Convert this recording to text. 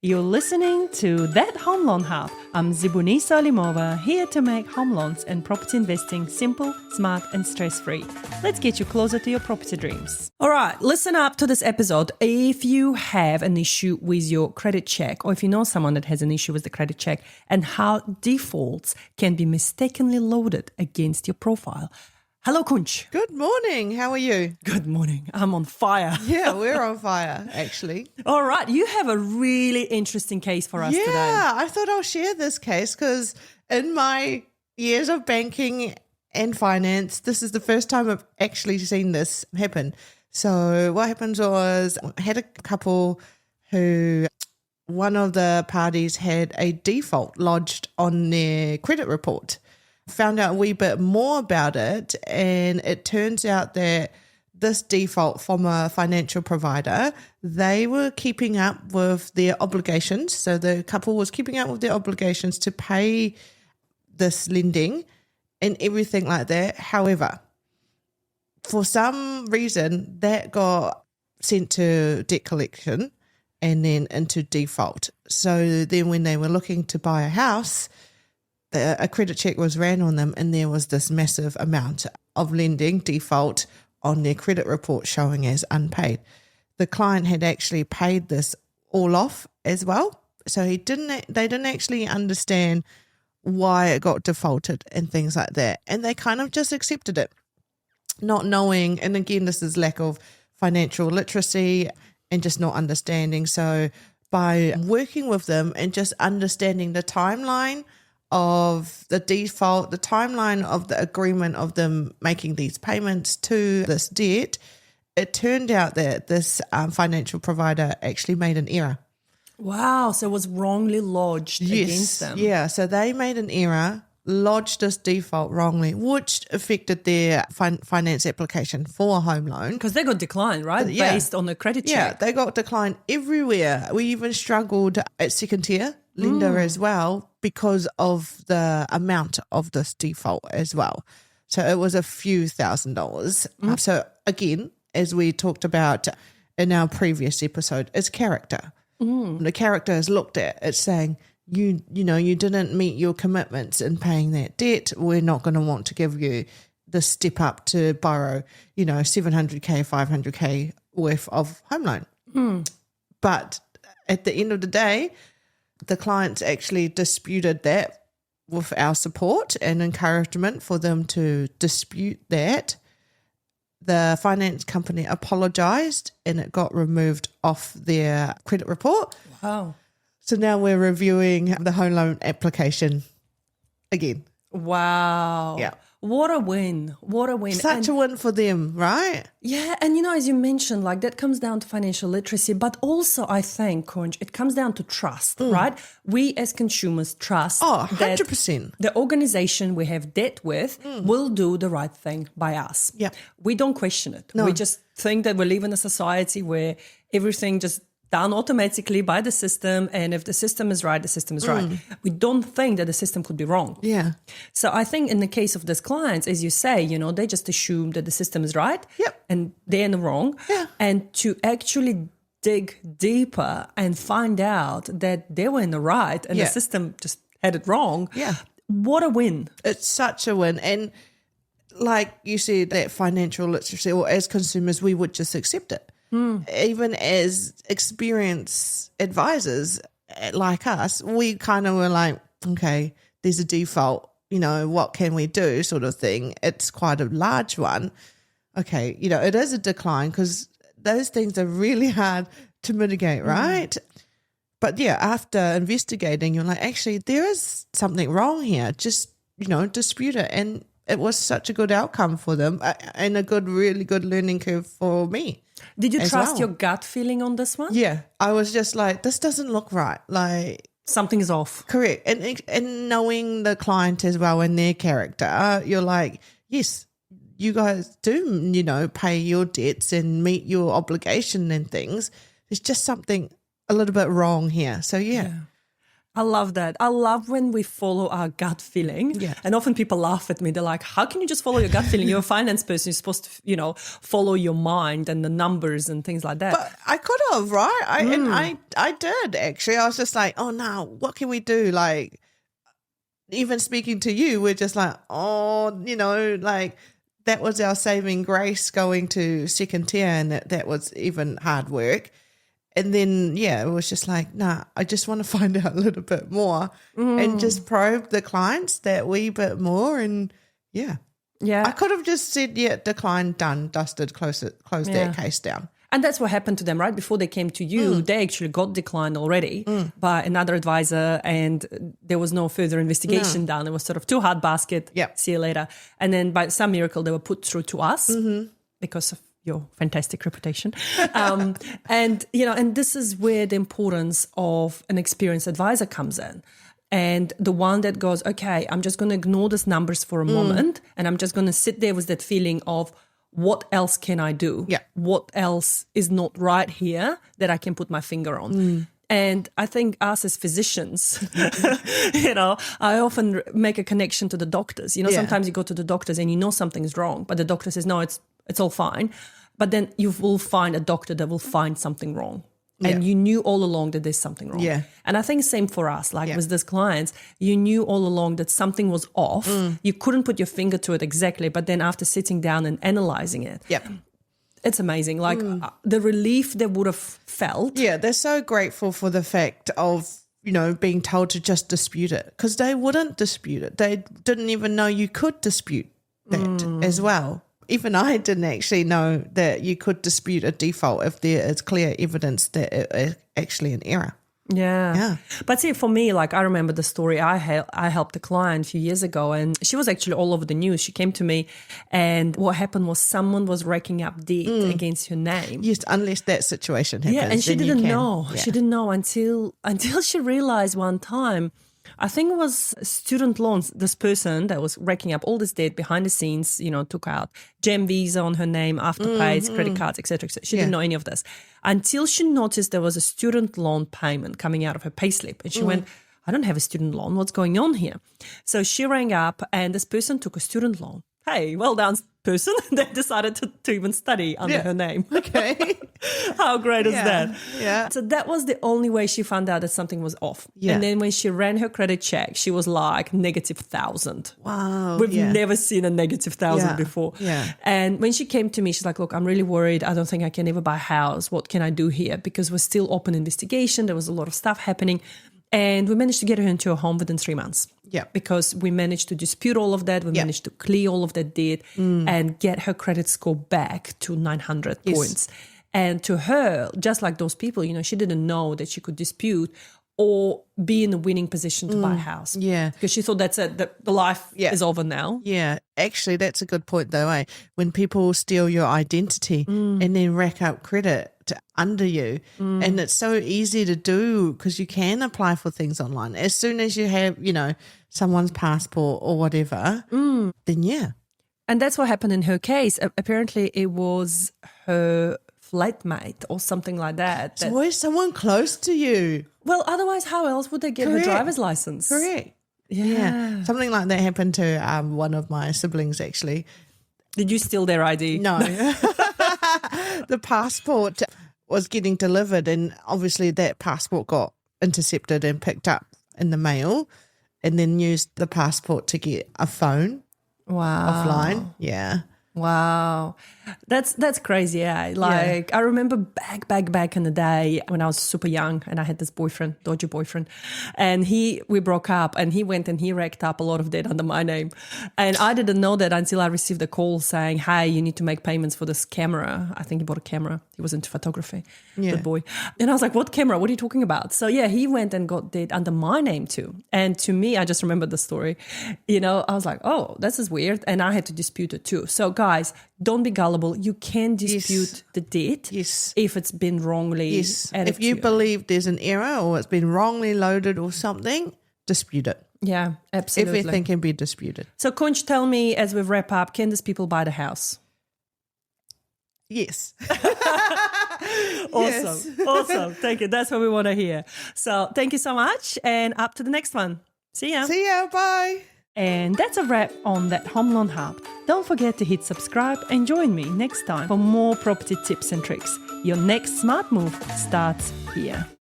You're listening to That Home Loan Hub. I'm Zibuni Salimova, here to make home loans and property investing simple, smart, and stress-free. Let's get you closer to your property dreams. All right, listen up to this episode. If you have an issue with your credit check, or if you know someone that has an issue with the credit check, and how defaults can be mistakenly loaded against your profile. Hello, Kunch. Good morning. How are you? Good morning. I'm on fire. Yeah, we're on fire, actually. All right. You have a really interesting case for us today. Yeah, I thought I'll share this case because in my years of banking and finance, this is the first time I've actually seen this happen. So what happened was I had a couple who one of the parties had a default lodged on their credit report. Found out a wee bit more about it, and it turns out that this default from a financial provider, they were keeping up with their obligations. So the couple was keeping up with their obligations to pay this lending and everything like that. However, for some reason, that got sent to debt collection and then into default. So then when they were looking to buy a house, a credit check was ran on them and there was this massive amount of lending default on their credit report showing as unpaid. The client had actually paid this all off as well. So they didn't actually understand why it got defaulted and things like that. And they kind of just accepted it, not knowing. And again, this is lack of financial literacy and just not understanding. So by working with them and just understanding the timeline of the default, the timeline of the agreement of them making these payments to this debt, it turned out that this financial provider actually made an error. Wow, so it was wrongly lodged against them. Yeah, so they made an error, lodged this default wrongly, which affected their finance application for a home loan. Because they got declined, right? Yeah. Based on the credit check. Yeah, they got declined everywhere. We even struggled at second tier lender as well because of the amount of this default as well. So it was a few $1,000s. So again, as we talked about in our previous episode, it's character. The character is looked at. It's saying, you didn't meet your commitments in paying that debt. We're not going to want to give you the step up to borrow, $700K, $500K worth of home loan. But at the end of the day, the clients actually disputed that with our support and encouragement for them to dispute that. The finance company apologized and it got removed off their credit report. Wow. So now we're reviewing the home loan application again. Wow. Yeah. What a win. What a win. Such a win for them, right? Yeah. And, as you mentioned, that comes down to financial literacy, but also I think, Kunj, it comes down to trust, right? We as consumers trust Oh, that 100%. the organization we have debt with will do the right thing by us. Yeah. We don't question it. No. We just think that we live in a society where everything just done automatically by the system, and if the system is right, the system is right. We don't think that the system could be wrong. Yeah. So I think in the case of these clients, as you say, they just assume that the system is right and they're in the wrong. Yeah. And to actually dig deeper and find out that they were in the right and the system just had it wrong. Yeah. What a win. It's such a win. And like you said, that financial literacy, or as consumers, we would just accept it. Even as experienced advisors like us, we kind of were like, okay, there's a default, what can we do sort of thing. It's quite a large one. Okay, it is a decline because those things are really hard to mitigate, right? But yeah, after investigating, you're like, actually, there is something wrong here. Just, dispute it. And it was such a good outcome for them and a really good learning curve for me. Did you trust your gut feeling on this one? Yeah, I was just like, this doesn't look right. Like, something's off. Correct. And knowing the client as well and their character, you're like, yes, you guys do, pay your debts and meet your obligation and things. There's just something a little bit wrong here. So, yeah. I love that. I love when we follow our gut feeling. Yeah. And often people laugh at me. They're like, how can you just follow your gut feeling? You're a finance person. You're supposed to, follow your mind and the numbers and things like that. But I could have, right? And I did, actually. I was just like, oh, no, what can we do? Like, even speaking to you, we're just like, like that was our saving grace going to second tier, and that was even hard work. And then, it was just like, nah, I just want to find out a little bit more and just probe the clients that wee bit more. And Yeah. I could have just said, decline, done, dusted, close that case down. And that's what happened to them, right? Before they came to you, they actually got declined already by another advisor, and there was no further investigation done. It was sort of too hard basket, see you later. And then by some miracle, they were put through to us because of your fantastic reputation. And this is where the importance of an experienced advisor comes in. And the one that goes, okay, I'm just going to ignore these numbers for a moment, and I'm just going to sit there with that feeling of, what else can I do? Yeah. What else is not right here that I can put my finger on? And I think us as physicians, I often make a connection to the doctors. Sometimes you go to the doctors and something's wrong, but the doctor says, no, it's all fine. But then you will find a doctor that will find something wrong. And you knew all along that there's something wrong. Yeah. And I think same for us, with these clients, you knew all along that something was off. You couldn't put your finger to it exactly, but then after sitting down and analyzing it, it's amazing. The relief they would have felt. Yeah, they're so grateful for the fact of, being told to just dispute it, because they wouldn't dispute it. They didn't even know you could dispute that as well. Even I didn't actually know that you could dispute a default if there is clear evidence that it is actually an error. Yeah. But see, for me, I remember the story. I helped a client a few years ago, and she was actually all over the news. She came to me, and what happened was someone was racking up debt against her name. Yes, unless that situation happens. Yeah, and she didn't know. Yeah. She didn't know until she realized one time, I think it was student loans. This person that was racking up all this debt behind the scenes, took out Gem Visa on her name, Afterpays, credit cards, etc. She didn't know any of this until she noticed there was a student loan payment coming out of her payslip. And she went, I don't have a student loan. What's going on here? So she rang up, and this person took a student loan. Hey, well done, person. They decided to even study under her name. Okay. How great is that? Yeah. So that was the only way she found out that something was off. Yeah. And then when she ran her credit check, she was like -1,000. Wow. We've never seen a -1,000 before. Yeah. And when she came to me, she's like, look, I'm really worried. I don't think I can ever buy a house. What can I do here? Because we're still open investigation. There was a lot of stuff happening. And we managed to get her into a home within 3 months. Yeah. Because we managed to dispute all of that. We managed to clear all of that debt and get her credit score back to 900 points. And to her, just like those people, she didn't know that she could dispute or be in a winning position to buy a house. Yeah. Because she thought that's it. The life is over now. Yeah. Actually, that's a good point though, eh? When people steal your identity and then rack up credit under you, and it's so easy to do because you can apply for things online. As soon as you have, someone's passport or whatever, then And that's what happened in her case. Apparently it was her flatmate or something like that. It's always someone close to you. Well, otherwise, how else would they get her driver's license? Correct. Yeah. Something like that happened to one of my siblings, actually. Did you steal their ID? No. The passport was getting delivered, and obviously that passport got intercepted and picked up in the mail, and then used the passport to get a phone offline. Yeah. Wow. That's crazy, yeah. I remember back in the day when I was super young and I had this boyfriend, dodgy boyfriend, and we broke up, and he went and he racked up a lot of debt under my name. And I didn't know that until I received a call saying, hey, you need to make payments for this camera. I think he bought a camera. He was into photography, good boy. And I was like, what camera? What are you talking about? So yeah, he went and got debt under my name too. And to me, I just remembered the story. I was like, oh, this is weird. And I had to dispute it too. So guys, don't be gullible. You can dispute the debt if it's been wrongly added if you believe there's an error or it's been wrongly loaded or something, dispute it. Yeah, absolutely. Everything can be disputed. So Kunj, tell me as we wrap up, can these people buy the house? Yes. Awesome. Yes. Awesome. Thank you. That's what we want to hear. So thank you so much, and up to the next one. See ya. See ya. Bye. And that's a wrap on That Home Loan Hub. Don't forget to hit subscribe and join me next time for more property tips and tricks. Your next smart move starts here.